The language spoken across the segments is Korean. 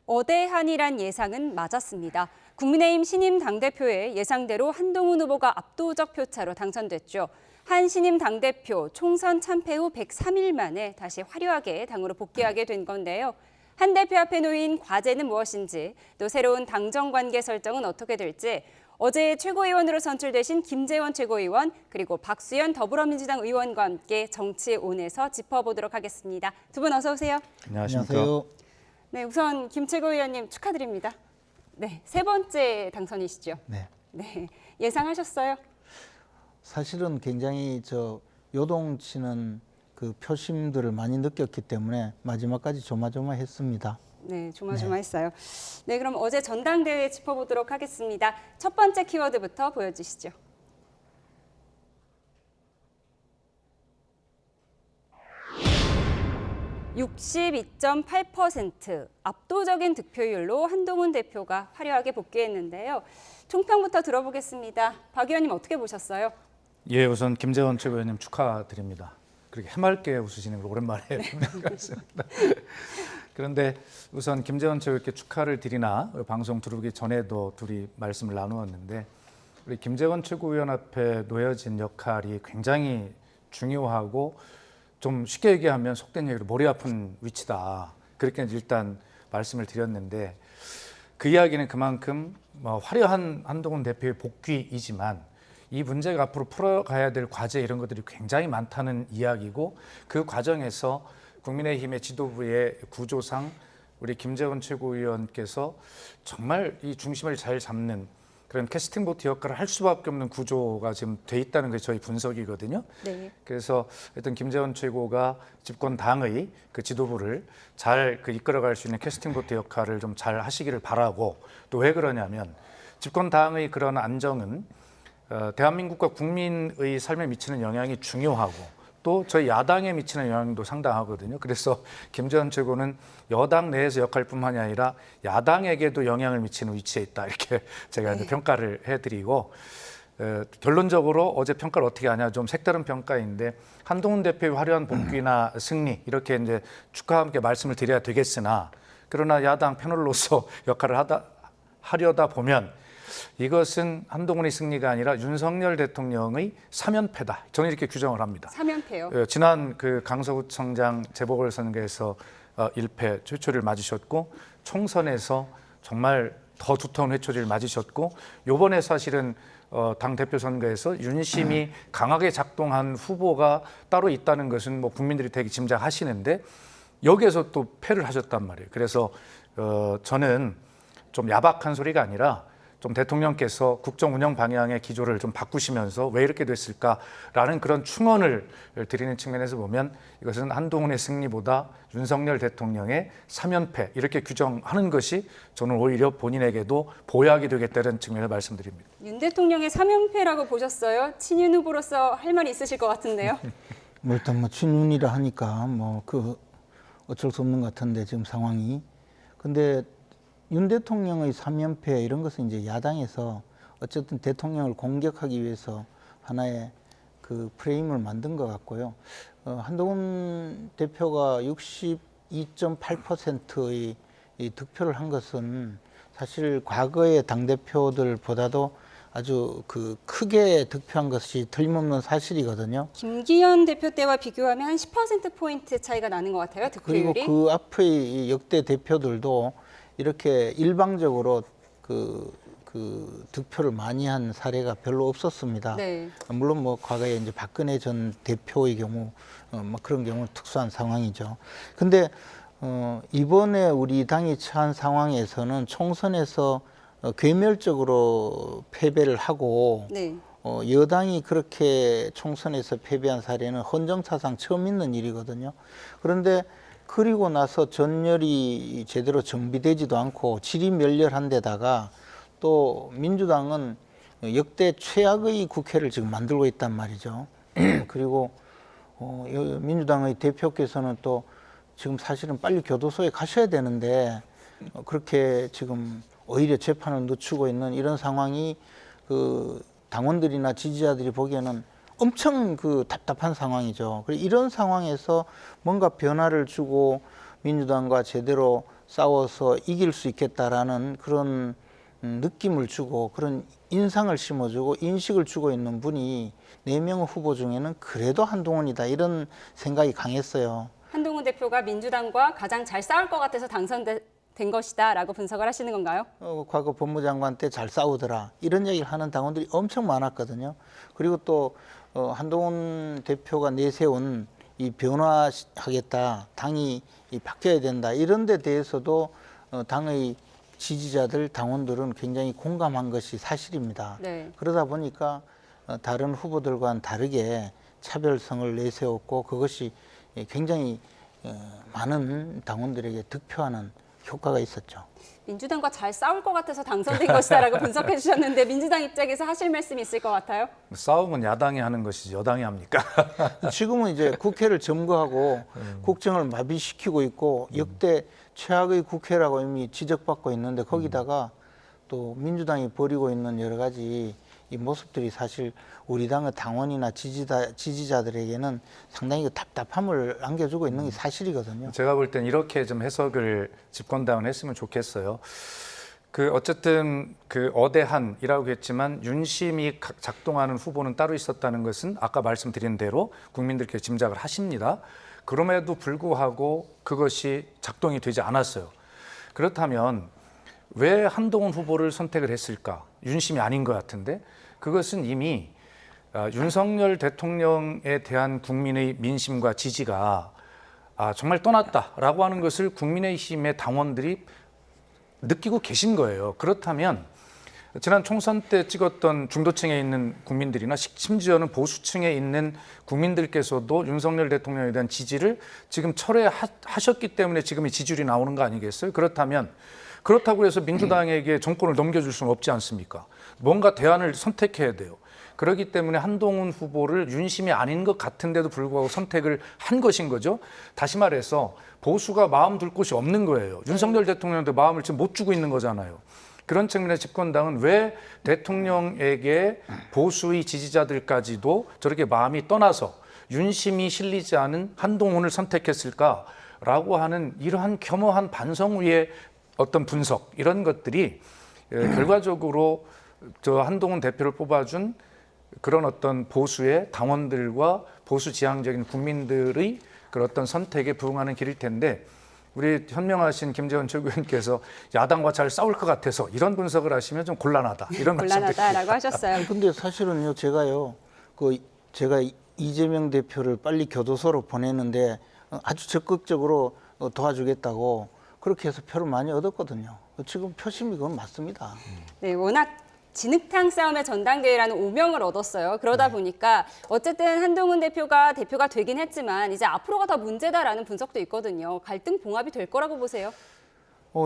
어대한이란 예상은 맞았습니다. 국민의힘 신임 당대표에 예상대로 한동훈 후보가 압도적 표차로 당선됐죠. 한 신임 당대표 총선 참패 후 103일 만에 다시 화려하게 당으로 복귀하게 된 건데요. 한 대표 앞에 놓인 과제는 무엇인지, 또 새로운 당정 관계 설정은 어떻게 될지 어제 최고위원으로 선출되신 김재원 최고위원 그리고 박수현 더불어민주당 의원과 함께 정치온에서 짚어보도록 하겠습니다. 두 분 어서 오세요. 안녕하세요. 네, 우선 김 최고위원님 축하드립니다. 네, 세 번째 당선이시죠? 네. 예상하셨어요? 사실은 굉장히 요동치는 그 표심들을 많이 느꼈기 때문에 마지막까지 조마조마했습니다. 네, 조마조마했어요. 네, 그럼 어제 전당대회 짚어보도록 하겠습니다. 첫 번째 키워드부터 보여주시죠. (62.8%) 압도적인 득표율로 한동훈 대표가 화려하게 복귀했는데요. 총평부터 들어보겠습니다. 박 의원님 어떻게 보셨어요? 예, 우선 김재원 최고위원님 축하드립니다. 그렇게 해맑게 웃으시는 걸 오랜만에 뵙는 것 같습니다. 그런데 우선 김재원 최고위원께 축하를 드리나 방송 들어오기 전에도 둘이 말씀을 나누었는데 우리 김재원 최고위원 앞에 놓여진 역할이 굉장히 중요하고 좀 쉽게 얘기하면 속된 얘기로 머리 아픈 위치다. 그렇게 일단 말씀을 드렸는데 그 이야기는 그만큼 화려한 한동훈 대표의 복귀이지만 이 문제가 앞으로 풀어가야 될 과제 이런 것들이 굉장히 많다는 이야기고 그 과정에서 국민의힘의 지도부의 구조상 우리 김재원 최고위원께서 정말 이 중심을 잘 잡는 그런 캐스팅 보트 역할을 할 수밖에 없는 구조가 지금 돼 있다는 게 저희 분석이거든요. 네. 그래서 일단 김재원 최고가 집권 당의 그 지도부를 잘 이끌어갈 수 있는 캐스팅 보트 역할을 좀 잘 하시기를 바라고 또 왜 그러냐면 집권 당의 그런 안정은 대한민국과 국민의 삶에 미치는 영향이 중요하고 또 저희 야당에 미치는 영향도 상당하거든요. 그래서 김재원 최고는 여당 내에서 역할뿐만이 아니라 야당에게도 영향을 미치는 위치에 있다. 이렇게 제가 이제 평가를 해드리고 결론적으로 어제 평가를 어떻게 하냐 좀 색다른 평가인데 한동훈 대표의 화려한 복귀나 승리 이렇게 이제 축하와 함께 말씀을 드려야 되겠으나 그러나 야당 패널로서 역할을 하려다 보면 이것은 한동훈의 승리가 아니라 윤석열 대통령의 3연패다. 저는 이렇게 규정을 합니다. 3연패요? 지난 강서구청장 재보궐선거에서 1패 회초리를 맞으셨고 총선에서 정말 더 두터운 회초리를 맞으셨고 이번에 사실은 당대표 선거에서 윤심이 강하게 작동한 후보가 따로 있다는 것은 국민들이 되게 짐작하시는데 여기에서 또 패를 하셨단 말이에요. 그래서 저는 좀 야박한 소리가 아니라 좀 대통령께서 국정 운영 방향의 기조를 좀 바꾸시면서 왜 이렇게 됐을까라는 그런 충언을 드리는 측면에서 보면 이것은 한동훈의 승리보다 윤석열 대통령의 3연패 이렇게 규정하는 것이 저는 오히려 본인에게도 보약이 되겠다는 측면을 말씀드립니다. 윤 대통령의 3연패라고 보셨어요? 친윤 후보로서 할 말이 있으실 것 같은데요. 일단 친윤이라 하니까 어쩔 수 없는 것 같은데 지금 상황이. 근데 윤 대통령의 3연패 이런 것은 이제 야당에서 어쨌든 대통령을 공격하기 위해서 하나의 그 프레임을 만든 것 같고요. 한동훈 대표가 62.8%의 득표를 한 것은 사실 과거의 당대표들보다도 아주 크게 득표한 것이 틀림없는 사실이거든요. 김기현 대표 때와 비교하면 한 10%포인트 차이가 나는 것 같아요, 득표율이. 그리고 그 앞의 역대 대표들도 이렇게 일방적으로 득표를 많이 한 사례가 별로 없었습니다. 네. 물론 과거에 이제 박근혜 전 대표의 경우 그런 경우는 특수한 상황이죠. 근데 이번에 우리 당이 처한 상황에서는 총선에서 괴멸적으로 패배를 하고 네. 여당이 그렇게 총선에서 패배한 사례는 헌정사상 처음 있는 일이거든요. 그런데 그리고 나서 전열이 제대로 정비되지도 않고 질이 멸렬한 데다가 또 민주당은 역대 최악의 국회를 지금 만들고 있단 말이죠. 그리고 민주당의 대표께서는 또 지금 사실은 빨리 교도소에 가셔야 되는데 그렇게 지금 오히려 재판을 늦추고 있는 이런 상황이 당원들이나 지지자들이 보기에는 엄청 답답한 상황이죠. 이런 상황에서 뭔가 변화를 주고 민주당과 제대로 싸워서 이길 수 있겠다라는 그런 느낌을 주고 그런 인상을 심어주고 인식을 주고 있는 분이 4명 후보 중에는 그래도 한동훈이다 이런 생각이 강했어요. 한동훈 대표가 민주당과 가장 잘 싸울 것 같아서 당선된 것이다라고 분석을 하시는 건가요? 과거 법무장관 때 잘 싸우더라 이런 얘기를 하는 당원들이 엄청 많았거든요. 그리고 또 한동훈 대표가 내세운 이 변화하겠다, 당이 바뀌어야 된다 이런 데 대해서도 당의 지지자들, 당원들은 굉장히 공감한 것이 사실입니다. 네. 그러다 보니까 다른 후보들과는 다르게 차별성을 내세웠고 그것이 굉장히 많은 당원들에게 득표하는 효과가 있었죠. 민주당과 잘 싸울 것 같아서 당선된 것이다라고 분석해 주셨는데 민주당 입장에서 하실 말씀이 있을 것 같아요. 싸움은 야당이 하는 것이지 여당이 합니까? 지금은 이제 국회를 점거하고 국정을 마비시키고 있고 역대 최악의 국회라고 이미 지적받고 있는데 거기다가 또 민주당이 벌이고 있는 여러 가지 이 모습들이 사실 우리 당의 당원이나 지지자들에게는 상당히 답답함을 안겨주고 있는 게 사실이거든요. 제가 볼 땐 이렇게 좀 해석을 집권당은 했으면 좋겠어요. 어쨌든 어대한이라고 했지만 윤심이 작동하는 후보는 따로 있었다는 것은 아까 말씀드린 대로 국민들께 짐작을 하십니다. 그럼에도 불구하고 그것이 작동이 되지 않았어요. 그렇다면 왜 한동훈 후보를 선택을 했을까? 윤심이 아닌 것 같은데 그것은 이미 윤석열 대통령에 대한 국민의 민심과 지지가 정말 떠났다라고 하는 것을 국민의힘의 당원들이 느끼고 계신 거예요. 그렇다면 지난 총선 때 찍었던 중도층에 있는 국민들이나 심지어는 보수층에 있는 국민들께서도 윤석열 대통령에 대한 지지를 지금 철회하셨기 때문에 지금 이 지지율이 나오는 거 아니겠어요? 그렇다고 해서 민주당에게 정권을 넘겨줄 수는 없지 않습니까? 뭔가 대안을 선택해야 돼요. 그렇기 때문에 한동훈 후보를 윤심이 아닌 것 같은데도 불구하고 선택을 한 것인 거죠. 다시 말해서 보수가 마음 둘 곳이 없는 거예요. 윤석열 대통령한테 마음을 지금 못 주고 있는 거잖아요. 그런 측면에서 집권당은 왜 대통령에게 보수의 지지자들까지도 저렇게 마음이 떠나서 윤심이 실리지 않은 한동훈을 선택했을까라고 하는 이러한 겸허한 반성 후의 어떤 분석 이런 것들이 결과적으로 저 한동훈 대표를 뽑아준 그런 어떤 보수의 당원들과 보수 지향적인 국민들의 그런 어떤 선택에 부응하는 길일 텐데 우리 현명하신 김재원 최고위원께서 야당과 잘 싸울 것 같아서 이런 분석을 하시면 좀 곤란하다 이런 곤란하다라고 하셨어요. 근데 사실은요 제가 이재명 대표를 빨리 교도소로 보내는데 아주 적극적으로 도와주겠다고 그렇게 해서 표를 많이 얻었거든요. 지금 표심이 그건 맞습니다. 네, 워낙 진흙탕 싸움의 전당대회라는 오명을 얻었어요. 그러다 보니까 어쨌든 한동훈 대표가 되긴 했지만 이제 앞으로가 더 문제다라는 분석도 있거든요. 갈등 봉합이 될 거라고 보세요?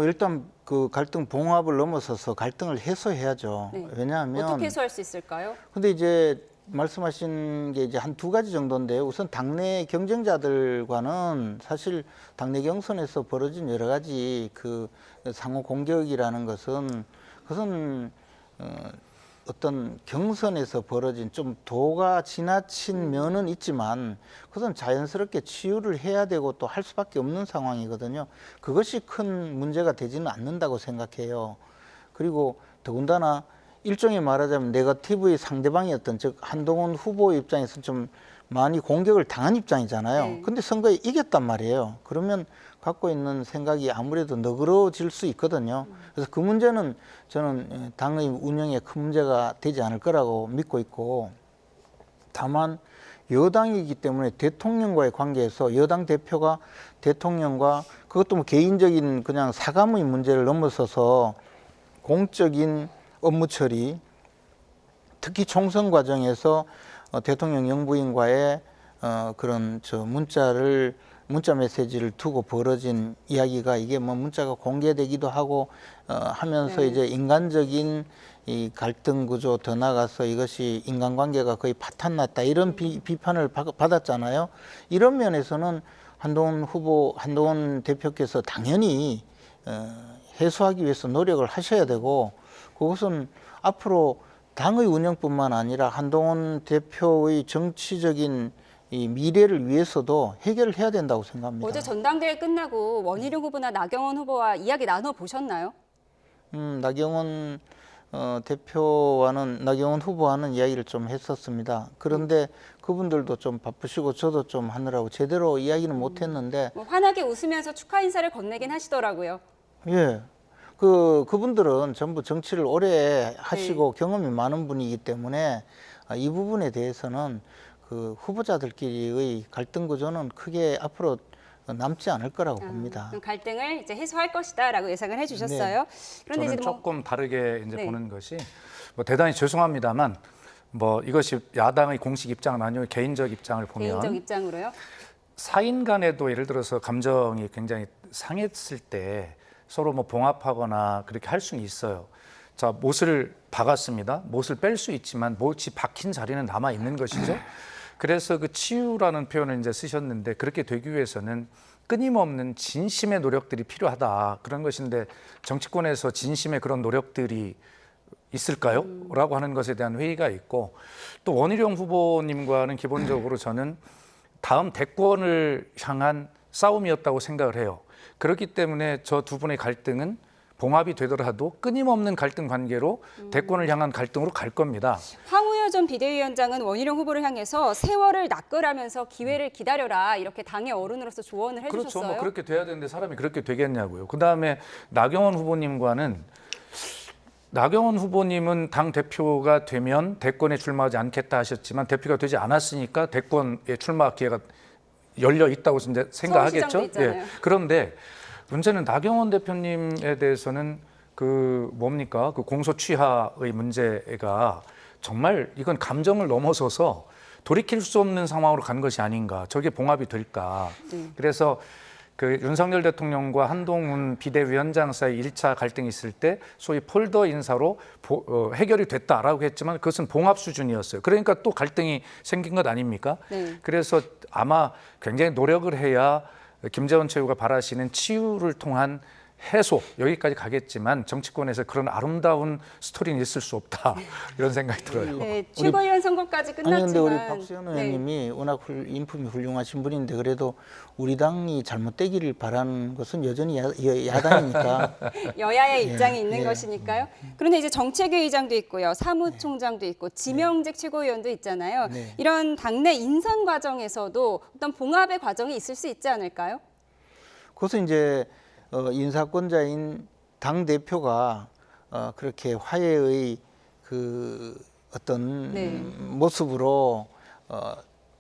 일단 그 갈등 봉합을 넘어서서 갈등을 해소해야죠. 네. 왜냐하면 어떻게 해소할 수 있을까요? 근데 이제 말씀하신 게 이제 한 2가지 정도인데요. 우선 당내 경쟁자들과는 사실 당내 경선에서 벌어진 여러 가지 그 상호 공격이라는 것은 그것은 어떤 경선에서 벌어진 좀 도가 지나친 면은 있지만 그것은 자연스럽게 치유를 해야 되고 또 할 수밖에 없는 상황이거든요. 그것이 큰 문제가 되지는 않는다고 생각해요. 그리고 더군다나 일종의 말하자면 네거티브의 상대방이었던 즉 한동훈 후보 입장에서 좀 많이 공격을 당한 입장이잖아요. 네. 근데 선거에 이겼단 말이에요. 그러면 갖고 있는 생각이 아무래도 너그러워질 수 있거든요. 그래서 그 문제는 저는 당의 운영에 큰 문제가 되지 않을 거라고 믿고 있고 다만 여당이기 때문에 대통령과의 관계에서 여당 대표가 대통령과 그것도 뭐 개인적인 그냥 사감의 문제를 넘어서서 공적인 업무 처리, 특히 총선 과정에서 대통령 영부인과의 그런 문자 메시지를 두고 벌어진 이야기가 이게 뭐 문자가 공개되기도 하고 하면서 네. 이제 인간적인 이 갈등 구조 더 나가서 이것이 인간관계가 거의 파탄났다 이런 비판을 받았잖아요. 이런 면에서는 한동훈 대표께서 당연히 해소하기 위해서 노력을 하셔야 되고 그것은 앞으로 당의 운영뿐만 아니라 한동훈 대표의 정치적인 이 미래를 위해서도 해결을 해야 된다고 생각합니다. 어제 전당대회 끝나고 원희룡 후보나 나경원 후보와 이야기 나눠 보셨나요? 나경원 나경원 후보와는 이야기를 좀 했었습니다. 그런데 그분들도 좀 바쁘시고 저도 좀 하느라고 제대로 이야기는 못했는데 뭐 환하게 웃으면서 축하 인사를 건네긴 하시더라고요. 예. 그분들은 전부 정치를 오래 하시고 경험이 많은 분이기 때문에 이 부분에 대해서는 그 후보자들끼리의 갈등 구조는 크게 앞으로 남지 않을 거라고 봅니다. 그럼 갈등을 이제 해소할 것이다라고 예상을 해주셨어요. 그런데 저는 이제 뭐 조금 다르게 이제 네. 보는 것이 뭐 대단히 죄송합니다만 뭐 이것이 야당의 공식 입장은 아니고 개인적 입장을 보면 개인적 입장으로요. 사인 간에도 예를 들어서 감정이 굉장히 상했을 때 서로 뭐 봉합하거나 그렇게 할 수는 있어요. 자, 못을 박았습니다. 못을 뺄 수 있지만 못이 박힌 자리는 남아 있는 것이죠. 그래서 그 치유라는 표현을 이제 쓰셨는데 그렇게 되기 위해서는 끊임없는 진심의 노력들이 필요하다. 그런 것인데 정치권에서 진심의 그런 노력들이 있을까요? 라고 하는 것에 대한 회의가 있고 또 원희룡 후보님과는 기본적으로 저는 다음 대권을 향한 싸움이었다고 생각을 해요. 그렇기 때문에 저 두 분의 갈등은 봉합이 되더라도 끊임없는 갈등 관계로 대권을 향한 갈등으로 갈 겁니다. 황우여 전 비대위원장은 원희룡 후보를 향해서 세월을 낚으라면서 기회를 기다려라 이렇게 당의 어른으로서 조언을 그렇죠. 해주셨어요. 뭐 그렇게 돼야 되는데 사람이 그렇게 되겠냐고요. 그다음에 나경원 후보님과는 나경원 후보님은 당 대표가 되면 대권에 출마하지 않겠다 하셨지만 대표가 되지 않았으니까 대권에 출마 기회가 열려 있다고 이제 생각하겠죠. 서울시장도 있잖아요. 그런데 문제는 나경원 대표님에 대해서는 그 뭡니까? 그 공소 취하의 문제가 정말 이건 감정을 넘어서서 돌이킬 수 없는 상황으로 간 것이 아닌가. 저게 봉합이 될까. 그래서 그 윤석열 대통령과 한동훈 비대위원장 사이 1차 갈등이 있을 때 소위 폴더 인사로 해결이 됐다라고 했지만 그것은 봉합 수준이었어요. 그러니까 또 갈등이 생긴 것 아닙니까? 네. 그래서 아마 굉장히 노력을 해야 김재원 최고가 바라시는 치유를 통한 해소 여기까지 가겠지만 정치권에서 그런 아름다운 스토리는 있을 수 없다 이런 생각이 들어요. 네, 최고위원 선거까지 끝났지만 아니 근데 우리 박수현 네. 의원님이 워낙 인품이 훌륭하신 분인데 그래도 우리 당이 잘못되기를 바라는 것은 여전히 야당이니까 여야의 입장이 있는 예. 것이니까요. 그런데 이제 정책위 의장도 있고요, 사무총장도 있고 지명직 최고위원도 있잖아요. 네. 이런 당내 인선 과정에서도 어떤 봉합의 과정이 있을 수 있지 않을까요? 그것은 이제 인사권자인 당 대표가 그렇게 화해의 그 어떤 네. 모습으로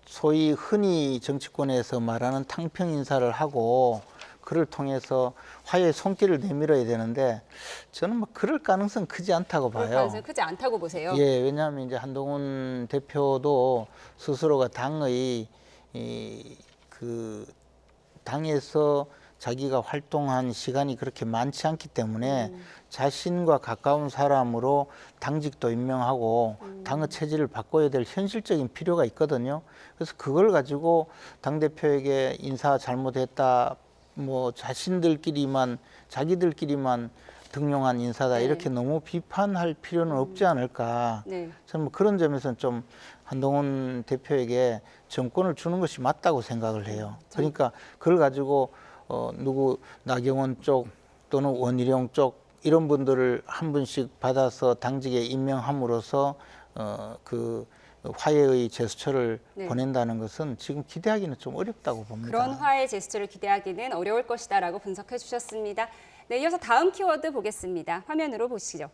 소위 흔히 정치권에서 말하는 탕평 인사를 하고 그를 통해서 화해의 손길을 내밀어야 되는데 저는 뭐 그럴 가능성 크지 않다고 그럴 봐요. 가능성이 크지 않다고 보세요. 예, 왜냐하면 이제 한동훈 대표도 스스로가 당의 그 당에서 자기가 활동한 시간이 그렇게 많지 않기 때문에 자신과 가까운 사람으로 당직도 임명하고 당의 체질을 바꿔야 될 현실적인 필요가 있거든요. 그래서 그걸 가지고 당대표에게 인사 잘못했다, 뭐 자기들끼리만 등용한 인사다 네. 이렇게 너무 비판할 필요는 없지 않을까. 네. 저는 뭐 그런 점에서는 좀 한동훈 대표에게 정권을 주는 것이 맞다고 생각을 해요. 그러니까 그걸 가지고 나경원 쪽 또는 원희룡 쪽 이런 분들을 한 분씩 받아서 당직에 임명함으로써 그 화해의 제스처를 네. 보낸다는 것은 지금 기대하기는 좀 어렵다고 봅니다. 그런 화해 제스처를 기대하기는 어려울 것이다라고 분석해 주셨습니다. 네, 이어서 다음 키워드 보겠습니다. 화면으로 보시죠.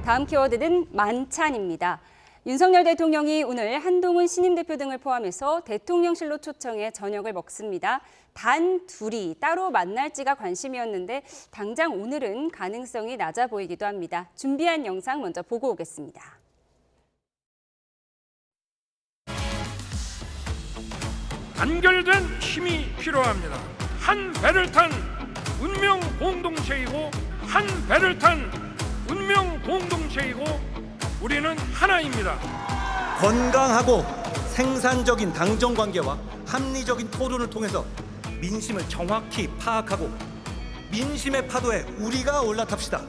다음 키워드는 만찬입니다. 윤석열 대통령이 오늘 한동훈 신임 대표 등을 포함해서 대통령실로 초청해 저녁을 먹습니다. 단 둘이 따로 만날지가 관심이었는데 당장 오늘은 가능성이 낮아 보이기도 합니다. 준비한 영상 먼저 보고 오겠습니다. 단결된 힘이 필요합니다. 한 배를 탄 운명 공동체이고 한 배를 탄 운명 공동체이고 우리는 하나입니다. 건강하고 생산적인 당정 관계와 합리적인 토론을 통해서 민심을 정확히 파악하고 민심의 파도에 우리가 올라탑시다.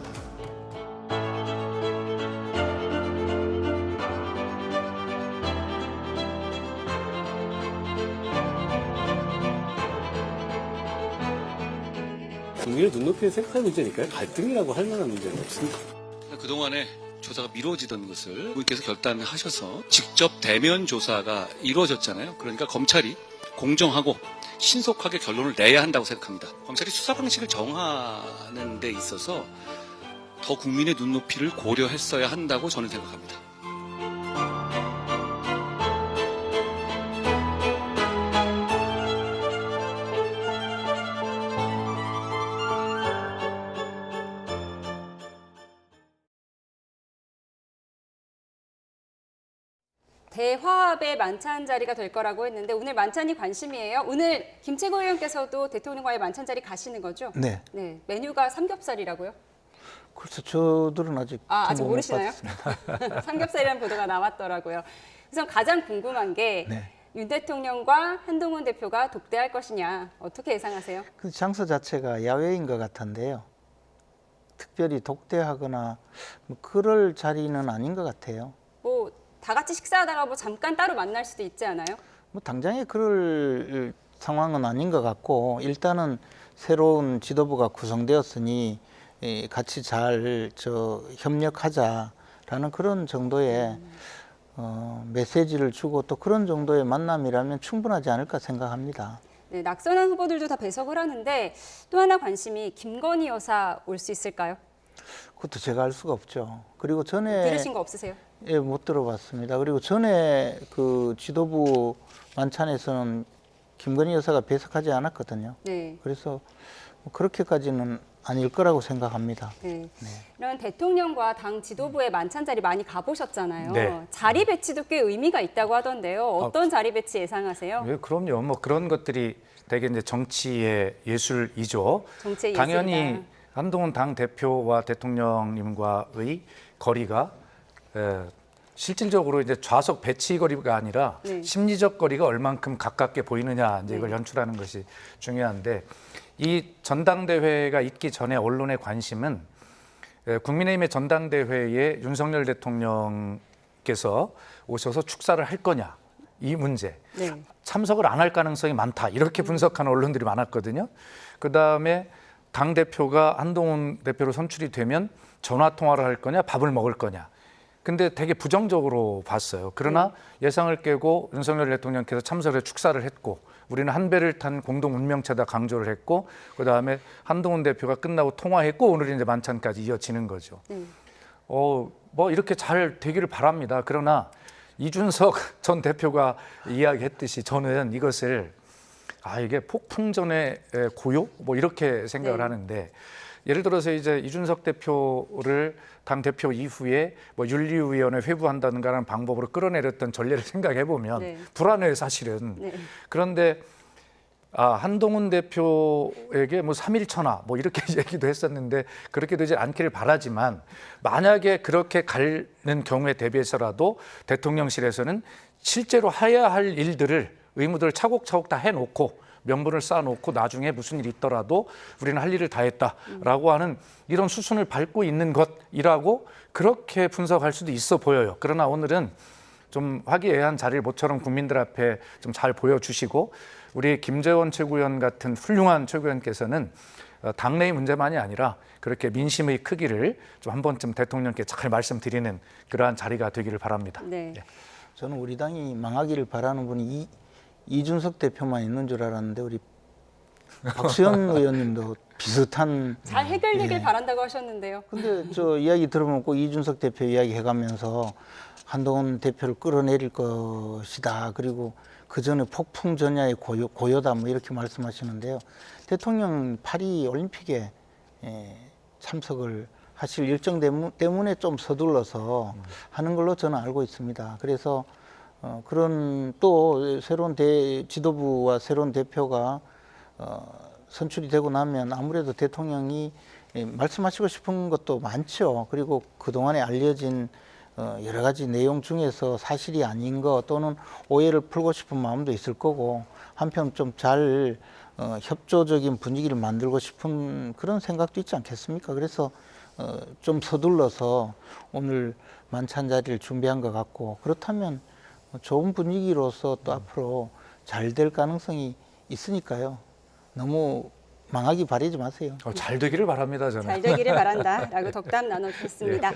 국민의 눈높이에 생각할 문제니까요. 갈등이라고 할 만한 문제는 없습니다. 그동안에 조사가 미뤄지던 것을 국민께서 결단하셔서 직접 대면 조사가 이루어졌잖아요. 그러니까 검찰이 공정하고 신속하게 결론을 내야 한다고 생각합니다. 검찰이 수사 방식을 정하는 데 있어서 더 국민의 눈높이를 고려했어야 한다고 저는 생각합니다. 대화합의 만찬 자리가 될 거라고 했는데 오늘 만찬이 관심이에요. 오늘 김채구 의원께서도 대통령과의 만찬 자리 가시는 거죠? 네. 네. 메뉴가 삼겹살이라고요? 그래서 저들은 아직 아직 통보 못 모르시나요? 받았습니다. 삼겹살이라는 보도가 나왔더라고요. 우선 가장 궁금한 게 네. 윤 대통령과 한동훈 대표가 독대할 것이냐 어떻게 예상하세요? 그 장소 자체가 야외인 것 같은데요. 특별히 독대하거나 뭐 그럴 자리는 아닌 것 같아요. 뭐 다 같이 식사하다가 뭐 잠깐 따로 만날 수도 있지 않아요? 뭐 당장에 그럴 상황은 아닌 것 같고 일단은 새로운 지도부가 구성되었으니 같이 잘 협력하자라는 그런 정도의 메시지를 주고 또 그런 정도의 만남이라면 충분하지 않을까 생각합니다. 네, 낙선한 후보들도 다 배석을 하는데 또 하나 관심이 김건희 여사 올 수 있을까요? 그것도 제가 알 수가 없죠. 그리고 전에 들으신 거 없으세요? 예, 못 들어봤습니다. 그리고 전에 그 지도부 만찬에서는 김건희 여사가 배석하지 않았거든요. 네. 그래서 뭐 그렇게까지는 아닐 거라고 생각합니다. 네. 이런 대통령과 당 지도부의 만찬 자리 많이 가보셨잖아요. 네. 자리 배치도 꽤 의미가 있다고 하던데요. 어떤 자리 배치 예상하세요? 예, 그럼요. 뭐 그런 것들이 되게 이제 정치의 예술이죠. 정치의 당연히 예술이다. 한동훈 당 대표와 대통령님과의 거리가 실질적으로 이제 좌석 배치 거리가 아니라 네. 심리적 거리가 얼만큼 가깝게 보이느냐 이제 이걸 연출하는 것이 중요한데 이 전당대회가 있기 전에 언론의 관심은 국민의힘의 전당대회에 윤석열 대통령께서 오셔서 축사를 할 거냐 이 문제. 네. 참석을 안 할 가능성이 많다 이렇게 분석하는 언론들이 많았거든요. 그다음에 당대표가 한동훈 대표로 선출이 되면 전화 통화를 할 거냐 밥을 먹을 거냐. 근데 되게 부정적으로 봤어요. 그러나 예상을 깨고 윤석열 대통령께서 참석을 축사를 했고 우리는 한 배를 탄 공동 운명체다 강조를 했고 그다음에 한동훈 대표가 끝나고 통화했고 오늘 이제 만찬까지 이어지는 거죠. 뭐 이렇게 잘 되기를 바랍니다. 그러나 이준석 전 대표가 이야기했듯이 저는 이것을 이게 폭풍전의 고요? 뭐 이렇게 생각을 하는데 예를 들어서 이제 이준석 대표를 당 대표 이후에 뭐 윤리위원회 회부한다는가라는 방법으로 끌어내렸던 전례를 생각해 보면 불안해요, 사실은. 그런데 한동훈 대표에게 뭐 3일천하 뭐 이렇게 얘기도 했었는데 그렇게 되지 않기를 바라지만 만약에 그렇게 가는 경우에 대비해서라도 대통령실에서는 실제로 해야 할 일들을 의무들을 차곡차곡 다 해놓고 명분을 쌓아놓고 나중에 무슨 일이 있더라도 우리는 할 일을 다 했다라고 하는 이런 수순을 밟고 있는 것이라고 그렇게 분석할 수도 있어 보여요. 그러나 오늘은 좀 화기애애한 자리를 모처럼 국민들 앞에 좀 잘 보여주시고 우리 김재원 최고위원 같은 훌륭한 최고위원께서는 당내의 문제만이 아니라 그렇게 민심의 크기를 좀 한 번쯤 대통령께 잘 말씀드리는 그러한 자리가 되기를 바랍니다. 네. 저는 우리 당이 망하기를 바라는 분이 이준석 대표만 있는 줄 알았는데 우리 박수현 의원님도 비슷한 잘 해결되길 바란다고 하셨는데요. 근데 저 이야기 들으면 꼭 이준석 대표 이야기 해가면서 한동훈 대표를 끌어내릴 것이다. 그리고 그 전에 폭풍 전야의 고요다 뭐 이렇게 말씀하시는데요. 대통령 파리 올림픽에 참석을 하실 일정 때문에 좀 서둘러서 하는 걸로 저는 알고 있습니다. 그래서 그런 또 새로운 지도부와 새로운 대표가 선출이 되고 나면 아무래도 대통령이 말씀하시고 싶은 것도 많죠. 그리고 그동안에 알려진 여러 가지 내용 중에서 사실이 아닌 거 또는 오해를 풀고 싶은 마음도 있을 거고 한편 좀 잘 협조적인 분위기를 만들고 싶은 그런 생각도 있지 않겠습니까? 그래서 좀 서둘러서 오늘 만찬 자리를 준비한 것 같고 그렇다면 좋은 분위기로서 또 앞으로 잘 될 가능성이 있으니까요. 너무 망하기 바라지 마세요. 잘 되기를 바랍니다, 저는. 잘 되기를 바란다라고 덕담 나눠주셨습니다.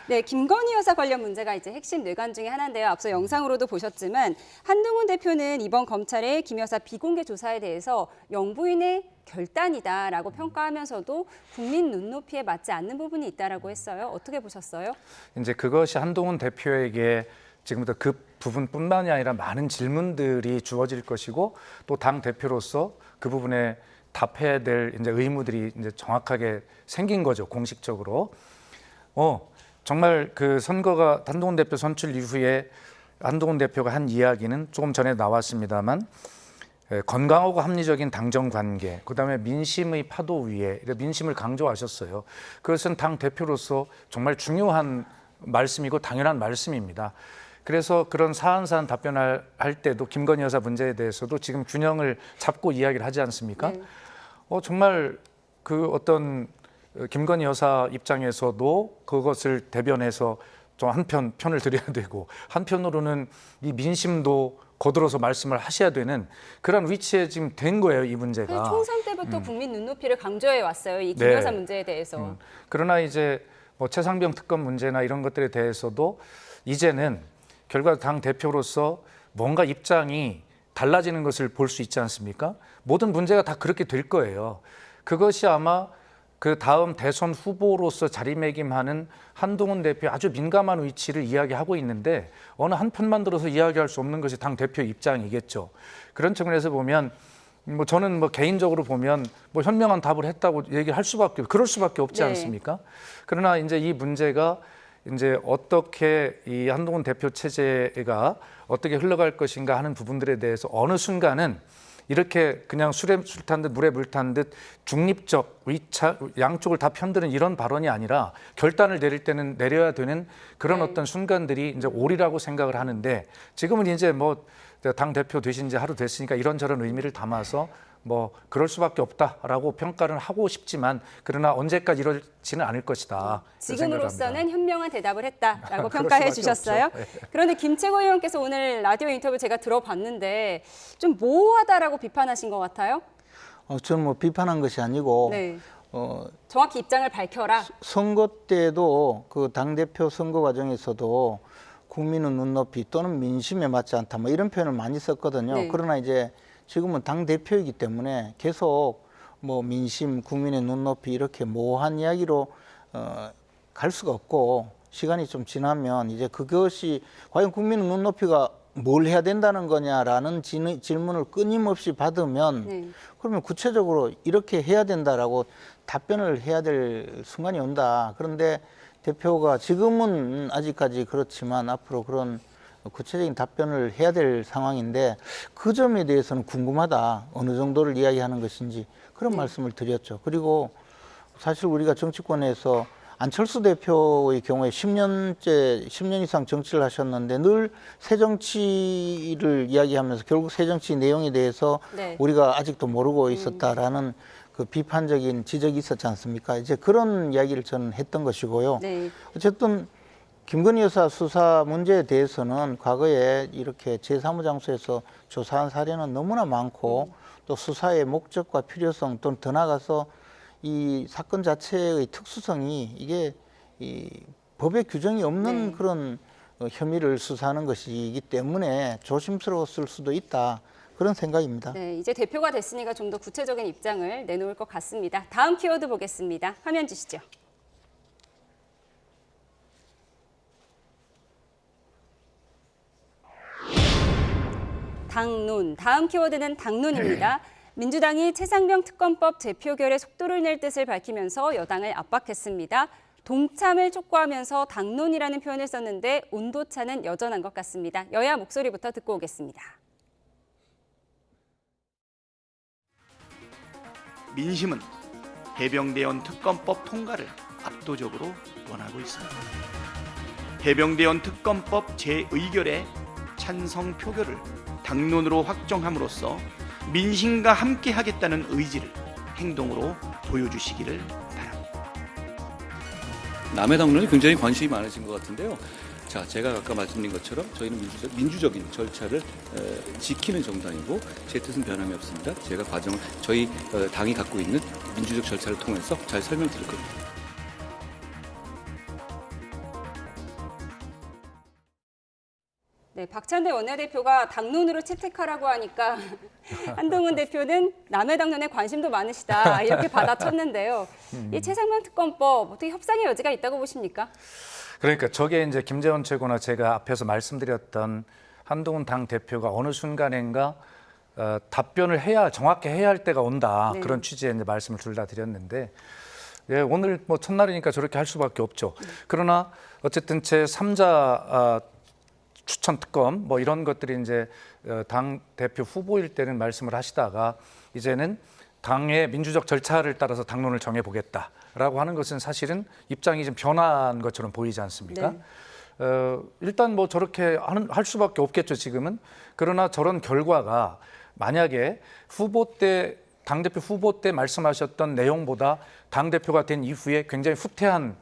네, 김건희 여사 관련 문제가 이제 핵심 뇌관 중에 하나인데요. 앞서 영상으로도 보셨지만 한동훈 대표는 이번 검찰의 김 여사 비공개 조사에 대해서 영부인의 결단이다라고 평가하면서도 국민 눈높이에 맞지 않는 부분이 있다라고 했어요. 어떻게 보셨어요? 이제 그것이 한동훈 대표에게 지금부터 그 부분뿐만이 아니라 많은 질문들이 주어질 것이고 또 당 대표로서 그 부분에 답해야 될 이제 의무들이 이제 정확하게 생긴 거죠, 공식적으로. 정말 그 선거가 한동훈 대표 선출 이후에 한동훈 대표가 한 이야기는 조금 전에 나왔습니다만 건강하고 합리적인 당정 관계, 그다음에 민심의 파도 위에 민심을 강조하셨어요. 그것은 당 대표로서 정말 중요한 말씀이고 당연한 말씀입니다. 그래서 그런 사안사안 답변할 때도 김건희 여사 문제에 대해서도 지금 균형을 잡고 이야기를 하지 않습니까? 네. 정말 그 어떤 김건희 여사 입장에서도 그것을 대변해서 좀 한편 편을 들여야 되고 한편으로는 이 민심도 거들어서 말씀을 하셔야 되는 그런 위치에 지금 된 거예요, 이 문제가. 총선 때부터 국민 눈높이를 강조해 왔어요. 이 김 네. 여사 문제에 대해서. 그러나 이제 뭐 최상병 특검 문제나 이런 것들에 대해서도 이제는 결과 당 대표로서 뭔가 입장이 달라지는 것을 볼 수 있지 않습니까? 모든 문제가 다 그렇게 될 거예요. 그것이 아마 그 다음 대선 후보로서 자리매김하는 한동훈 대표의 아주 민감한 위치를 이야기하고 있는데 어느 한 편만 들어서 이야기할 수 없는 것이 당 대표의 입장이겠죠. 그런 측면에서 보면 뭐 저는 뭐 개인적으로 보면 뭐 현명한 답을 했다고 얘기할 수밖에 그럴 수밖에 없지 네. 않습니까? 그러나 이제 이 문제가 이제 어떻게 이 한동훈 대표 체제가 어떻게 흘러갈 것인가 하는 부분들에 대해서 어느 순간은 이렇게 그냥 술에 술 탄 듯 물에 물 탄 듯 중립적 양쪽을 다 편드는 이런 발언이 아니라 결단을 내릴 때는 내려야 되는 그런 어떤 순간들이 이제 오리라고 생각을 하는데 지금은 이제 뭐 당 대표 되신 지 하루 됐으니까 이런저런 의미를 담아서 뭐 그럴 수밖에 없다라고 평가를 하고 싶지만 그러나 언제까지 이러지는 않을 것이다. 지금으로서는 현명한 대답을 했다라고 그럴 평가해 수밖에 주셨어요. 없죠. 네. 그런데 김채고 의원께서 오늘 라디오 인터뷰 제가 들어봤는데 좀 모호하다라고 비판하신 것 같아요. 저는 뭐 비판한 것이 아니고 네. 정확히 입장을 밝혀라. 선거 때도 그 당대표 선거 과정에서도 국민의 눈높이 또는 민심에 맞지 않다 뭐 이런 표현을 많이 썼거든요. 네. 그러나 이제 지금은 당대표이기 때문에 계속 뭐 민심, 국민의 눈높이 이렇게 모호한 이야기로 갈 수가 없고 시간이 좀 지나면 이제 그것이 과연 국민의 눈높이가 뭘 해야 된다는 거냐라는 질문을 끊임없이 받으면 네. 그러면 구체적으로 이렇게 해야 된다라고 답변을 해야 될 순간이 온다. 그런데 대표가 지금은 아직까지 그렇지만 앞으로 그런 구체적인 답변을 해야 될 상황인데 그 점에 대해서는 궁금하다. 어느 정도를 이야기하는 것인지 그런 말씀을 드렸죠. 그리고 사실 우리가 정치권에서 안철수 대표의 경우에 10년 이상 정치를 하셨는데 늘 새정치를 이야기하면서 결국 새정치 내용에 대해서 네. 우리가 아직도 모르고 있었다라는 그 비판적인 지적이 있었지 않습니까? 이제 그런 이야기를 저는 했던 것이고요. 네. 어쨌든 김건희 여사 수사 문제에 대해서는 과거에 이렇게 제3호장소에서 조사한 사례는 너무나 많고 또 수사의 목적과 필요성 또는 더 나아가서 이 사건 자체의 특수성이 이게 이 법의 규정이 없는 네. 그런 혐의를 수사하는 것이기 때문에 조심스러웠을 수도 있다. 그런 생각입니다. 네, 이제 대표가 됐으니까 좀 더 구체적인 입장을 내놓을 것 같습니다. 다음 키워드 보겠습니다. 화면 주시죠. 당론, 다음 키워드는 당론입니다. 민주당이 최상병 특검법 재표결에 속도를 낼 뜻을 밝히면서 여당을 압박했습니다. 동참을 촉구하면서 당론이라는 표현을 썼는데 온도차는 여전한 것 같습니다. 여야 목소리부터 듣고 오겠습니다. 민심은 해병대원 특검법 통과를 압도적으로 원하고 있습니다. 해병대원 특검법 재의결의 찬성 표결을 당론으로 확정함으로써 민심과 함께 하겠다는 의지를 행동으로 보여주시기를 바랍니다. 남의 당론에 굉장히 관심이 많으신 것 같은데요. 자, 제가 아까 말씀드린 것처럼 저희는 민주적인 절차를 지키는 정당이고 제 뜻은 변함이 없습니다. 제가 과정을 저희 당이 갖고 있는 민주적 절차를 통해서 잘 설명드릴 겁니다. 네, 박찬대 원내대표가 당론으로 채택하라고 하니까 한동훈 대표는 남의 당론에 관심도 많으시다 이렇게 받아쳤는데요. 이 최상병 특검법 어떻게 협상의 여지가 있다고 보십니까? 그러니까 저게 이제 김재원 최고나 제가 앞에서 말씀드렸던 한동훈 당 대표가 어느 순간인가 답변을 정확히 해야 할 때가 온다. 네. 그런 취지의 이제 말씀을 둘 다 드렸는데 예, 오늘 뭐 첫날이니까 저렇게 할 수밖에 없죠. 그러나 어쨌든 제 3자 추천 특검 뭐 이런 것들이 이제 당 대표 후보일 때는 말씀을 하시다가 이제는 당의 민주적 절차를 따라서 당론을 정해 보겠다라고 하는 것은 사실은 입장이 좀 변한 것처럼 보이지 않습니까? 네. 일단 뭐 저렇게 할 수밖에 없겠죠, 지금은. 그러나 저런 결과가 만약에 당대표 후보 때 말씀하셨던 내용보다 당대표가 된 이후에 굉장히 후퇴한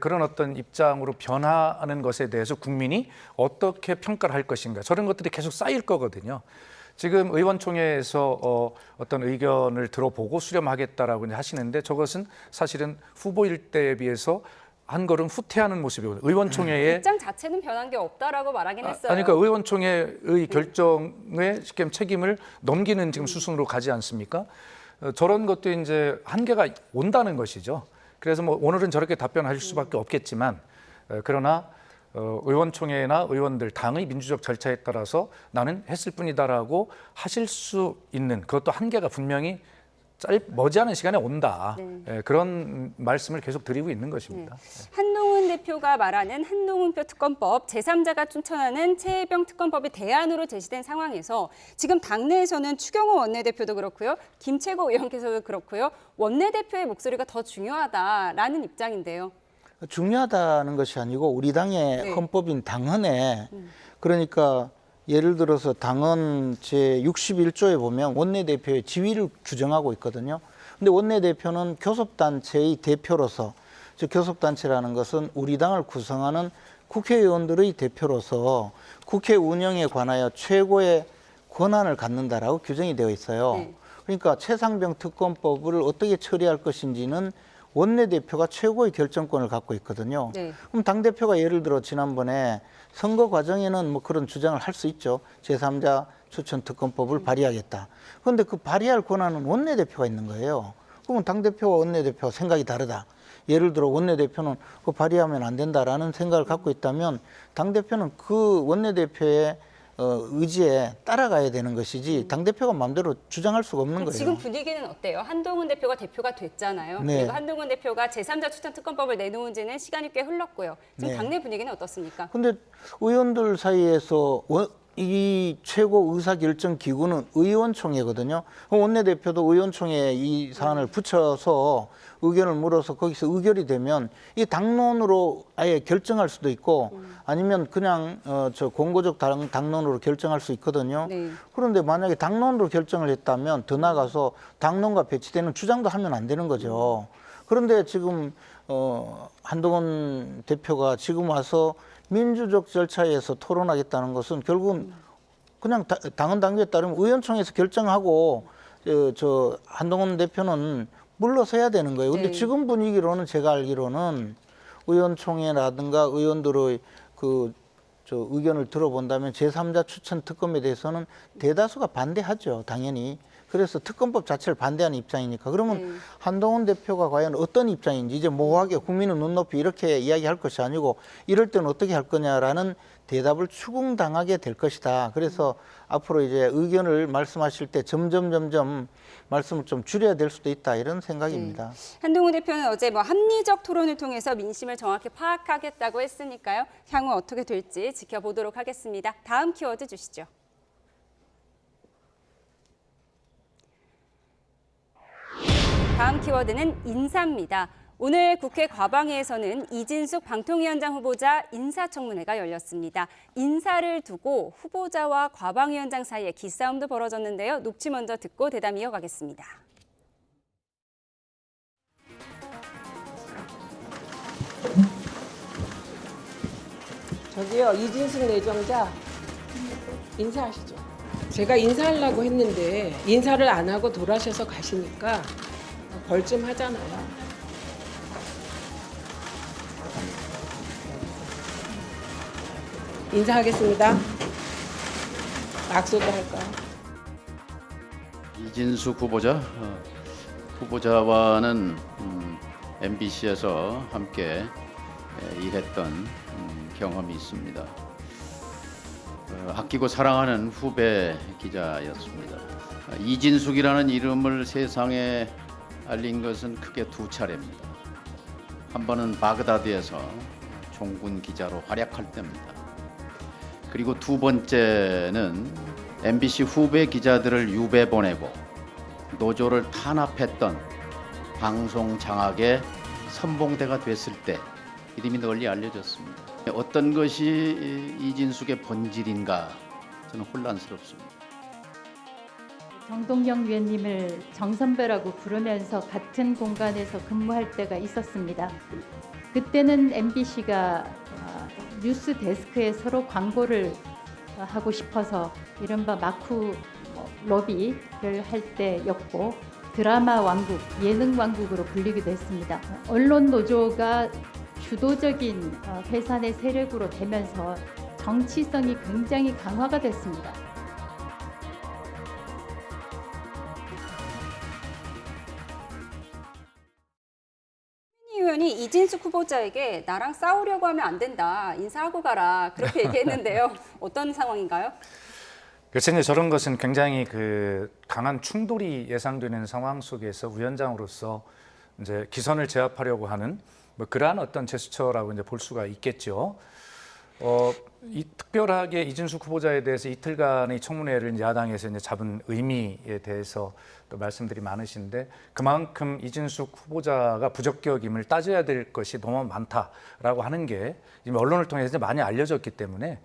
그런 어떤 입장으로 변화하는 것에 대해서 국민이 어떻게 평가를 할 것인가, 저런 것들이 계속 쌓일 거거든요. 지금 의원총회에서 어떤 의견을 들어보고 수렴하겠다라고 하시는데 저것은 사실은 후보일 때에 비해서 한 걸음 후퇴하는 모습이거든요. 의원총회에 입장 자체는 변한 게 없다라고 말하긴 했어요. 그러니까 의원총회의 결정에 쉽게 책임을 넘기는 지금 수순으로 가지 않습니까? 저런 것도 이제 한계가 온다는 것이죠. 그래서 뭐 오늘은 저렇게 답변하실 수밖에 없겠지만 그러나 의원총회나 의원들 당의 민주적 절차에 따라서 나는 했을 뿐이다라고 하실 수 있는 그것도 한계가 분명히 머지않은 시간에 온다. 네. 그런 말씀을 계속 드리고 있는 것입니다. 네. 한동훈 대표가 말하는 한동훈표 특검법, 제3자가 추천하는 최혜병 특검법이 대안으로 제시된 상황에서 지금 당내에서는 추경호 원내대표도 그렇고요. 김채고 의원께서도 그렇고요. 원내대표의 목소리가 더 중요하다라는 입장인데요. 중요하다는 것이 아니고 우리 당의 네. 헌법인 당헌에 그러니까 예를 들어서 당헌 제61조에 보면 원내대표의 지위를 규정하고 있거든요. 근데 원내대표는 교섭단체의 대표로서, 즉 교섭단체라는 것은 우리 당을 구성하는 국회의원들의 대표로서 국회 운영에 관하여 최고의 권한을 갖는다라고 규정이 되어 있어요. 네. 그러니까 최상병 특검법을 어떻게 처리할 것인지는 원내대표가 최고의 결정권을 갖고 있거든요. 네. 그럼 당대표가 예를 들어 지난번에 선거 과정에는 뭐 그런 주장을 할 수 있죠. 제3자 추천 특검법을 발의하겠다. 그런데 그 발의할 권한은 원내대표가 있는 거예요. 그러면 당대표와 원내대표가 생각이 다르다. 예를 들어 원내대표는 그 발의하면 안 된다라는 생각을 갖고 있다면 당대표는 그 원내대표의 의지에 따라가야 되는 것이지 당대표가 마음대로 주장할 수가 없는 거예요. 지금 분위기는 어때요? 한동훈 대표가 대표가 됐잖아요. 네. 그리고 한동훈 대표가 제3자 추천 특검법을 내놓은 지는 시간이 꽤 흘렀고요. 지금 네. 당내 분위기는 어떻습니까? 근데 의원들 사이에서 이 최고 의사결정 기구는 의원총회거든요. 원내대표도 의원총회에 이 사안을 붙여서 의견을 물어서 거기서 의결이 되면 이 당론으로 아예 결정할 수도 있고 아니면 그냥 공고적 당론으로 결정할 수 있거든요. 네. 그런데 만약에 당론으로 결정을 했다면 더 나가서 당론과 배치되는 주장도 하면 안 되는 거죠. 그런데 지금 한동훈 대표가 지금 와서 민주적 절차에서 토론하겠다는 것은 결국은 그냥 당헌 당규에 따르면 의원총회에서 결정하고 한동훈 대표는 물러서야 되는 거예요. 근데 네. 지금 분위기로는 제가 알기로는 의원총회라든가 의원들의 의견을 들어본다면 제3자 추천 특검에 대해서는 대다수가 반대하죠, 당연히. 그래서 특검법 자체를 반대하는 입장이니까. 그러면 한동훈 대표가 과연 어떤 입장인지 이제 모호하게 국민은 눈높이 이렇게 이야기할 것이 아니고 이럴 때는 어떻게 할 거냐라는 대답을 추궁당하게 될 것이다. 그래서 앞으로 이제 의견을 말씀하실 때 점점 말씀을 좀 줄여야 될 수도 있다 이런 생각입니다. 한동훈 대표는 어제 합리적 토론을 통해서 민심을 정확히 파악하겠다고 했으니까요. 향후 어떻게 될지 지켜보도록 하겠습니다. 다음 키워드 주시죠. 다음 키워드는 인사입니다. 오늘 국회 과방위에서는 이진숙 방통위원장 후보자 인사청문회가 열렸습니다. 인사를 두고 후보자와 과방위원장 사이에 기싸움도 벌어졌는데요. 녹취 먼저 듣고 대담 이어가겠습니다. 저기요, 이진숙 내정자 인사하시죠. 제가 인사하려고 했는데 인사를 안 하고 돌아셔서 가시니까 벌 좀 하잖아요. 인사하겠습니다. 악수도 할까요? 이진숙 후보자와는 MBC에서 함께 일했던 경험이 있습니다. 아끼고 사랑하는 후배 기자였습니다. 이진숙이라는 이름을 세상에 알린 것은 크게 두 차례입니다. 한 번은 바그다드에서 종군 기자로 활약할 때입니다. 그리고 두 번째는 MBC 후배 기자들을 유배 보내고 노조를 탄압했던 방송 장악의 선봉대가 됐을 때 이름이 널리 알려졌습니다. 어떤 것이 이진숙의 본질인가 저는 혼란스럽습니다. 정동영 위원님을 정선배라고 부르면서 같은 공간에서 근무할 때가 있었습니다. 그때는 MBC가 뉴스 데스크에 서로 광고를 하고 싶어서 이른바 마쿠 로비를 할 때였고 드라마 왕국, 예능 왕국으로 불리기도 했습니다. 언론 노조가 주도적인 회사 내 세력으로 되면서 정치성이 굉장히 강화가 됐습니다. 의원이 이진숙 후보자에게 나랑 싸우려고 하면 안 된다, 인사하고 가라 그렇게 얘기했는데요. 어떤 상황인가요? 그래서 이제 저런 것은 굉장히 강한 충돌이 예상되는 상황 속에서 위원장으로서 이제 기선을 제압하려고 하는 그러한 어떤 제스처라고 이제 볼 수가 있겠죠. 특별하게 이진숙 후보자에 대해서 이틀간의 청문회를 야당에서 이제 잡은 의미에 대해서 또 말씀들이 많으신데 그만큼 이진숙 후보자가 부적격임을 따져야 될 것이 너무 많다라고 하는 게 이미 언론을 통해서 이제 많이 알려졌기 때문에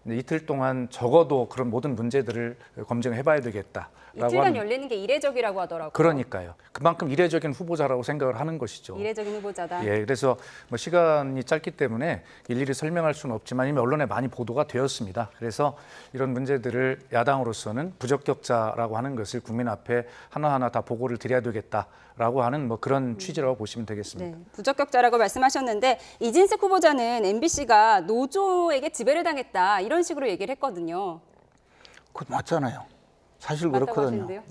이틀 동안 적어도 그런 모든 문제들을 검증해봐야 되겠다. 이틀간 열리는 게 이례적이라고 하더라고요. 그러니까요. 그만큼 이례적인 후보자라고 생각을 하는 것이죠. 이례적인 후보자다. 예, 그래서 시간이 짧기 때문에 일일이 설명할 수는 없지만 이미 언론에 많이 보도가 되었습니다. 그래서 이런 문제들을 야당으로서는 부적격자라고 하는 것을 국민 앞에 하나하나 다 보고를 드려야 되겠다라고 하는 그런 취지라고 보시면 되겠습니다. 네, 부적격자라고 말씀하셨는데 이진숙 후보자는 MBC가 노조에게 지배를 당했다 이런 식으로 얘기를 했거든요. 그 맞잖아요. 사실 그렇거든요. 하시는데요?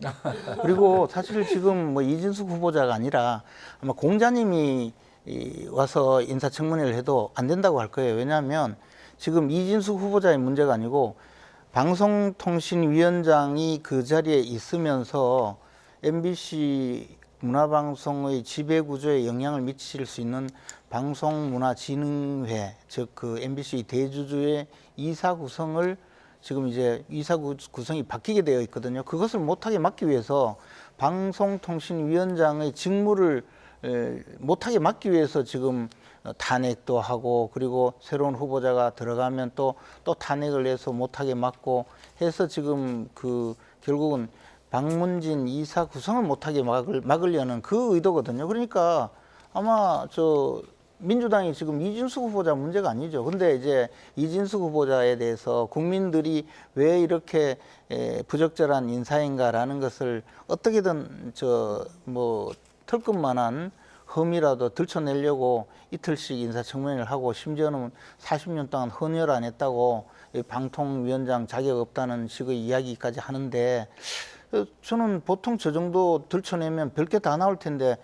그리고 사실 지금 이진숙 후보자가 아니라 아마 공자님이 와서 인사청문회를 해도 안 된다고 할 거예요. 왜냐하면 지금 이진숙 후보자의 문제가 아니고 방송통신위원장이 그 자리에 있으면서 MBC 문화방송의 지배구조에 영향을 미칠 수 있는 방송문화진흥회, 즉 MBC 대주주의 이사 구성을 지금 이제 이사 구성이 바뀌게 되어 있거든요. 그것을 못하게 막기 위해서 방송통신위원장의 직무를 못하게 막기 위해서 지금 탄핵도 하고 그리고 새로운 후보자가 들어가면 또 탄핵을 해서 못하게 막고 해서 지금 결국은 박문진 이사 구성을 못하게 막으려는 그 의도거든요. 그러니까 아마 민주당이 지금 이진숙 후보자 문제가 아니죠. 근데 이제 이진숙 후보자에 대해서 국민들이 왜 이렇게 부적절한 인사인가라는 것을 어떻게든 털끝만한 혐의라도 들춰내려고 이틀씩 인사청문회를 하고 심지어는 40년 동안 헌혈 안 했다고 방통위원장 자격 없다는 식의 이야기까지 하는데 저는 보통 저 정도 들춰내면 별게 다 나올 텐데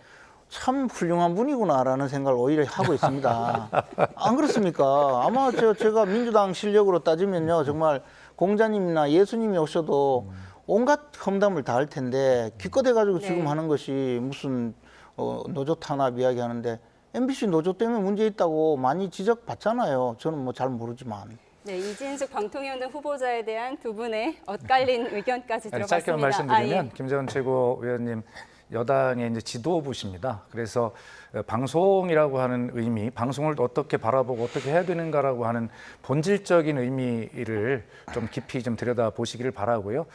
참 훌륭한 분이구나라는 생각을 오히려 하고 있습니다. 안 그렇습니까? 아마 제가 민주당 실력으로 따지면요, 정말 공자님이나 예수님이 오셔도 온갖 험담을 다 할 텐데 기껏해가지고 지금 하는 것이 무슨 노조 탄압 이야기하는데 MBC 노조 때문에 문제 있다고 많이 지적받잖아요. 저는 잘 모르지만. 네, 이진숙 방통위원 등 후보자에 대한 두 분의 엇갈린 의견까지 들어봤습니다. 짧게 말씀드리면 김재원 최고위원님 여당의 이제 지도부십니다. 그래서 방송이라고 하는 의미, 방송을 어떻게 바라보고 어떻게 해야 되는가라고 하는 본질적인 의미를 좀 깊이 좀 들여다 보시기를 바라고요.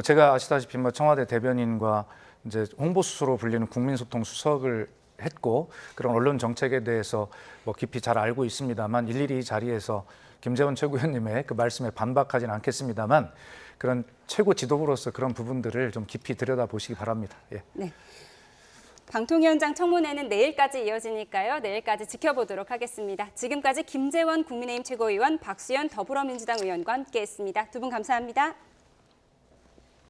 제가 아시다시피 청와대 대변인과 이제 홍보수석으로 불리는 국민소통 수석을 했고 그런 언론 정책에 대해서 뭐 깊이 잘 알고 있습니다만 일일이 이 자리에서 김재원 최고위원님의 그 말씀에 반박하지는 않겠습니다만 그런 최고 지도부로서 그런 부분들을 좀 깊이 들여다보시기 바랍니다. 예. 네. 방통위원장 청문회는 내일까지 이어지니까요. 내일까지 지켜보도록 하겠습니다. 지금까지 김재원 국민의힘 최고위원, 박수현 더불어민주당 의원과 함께했습니다. 두 분 감사합니다.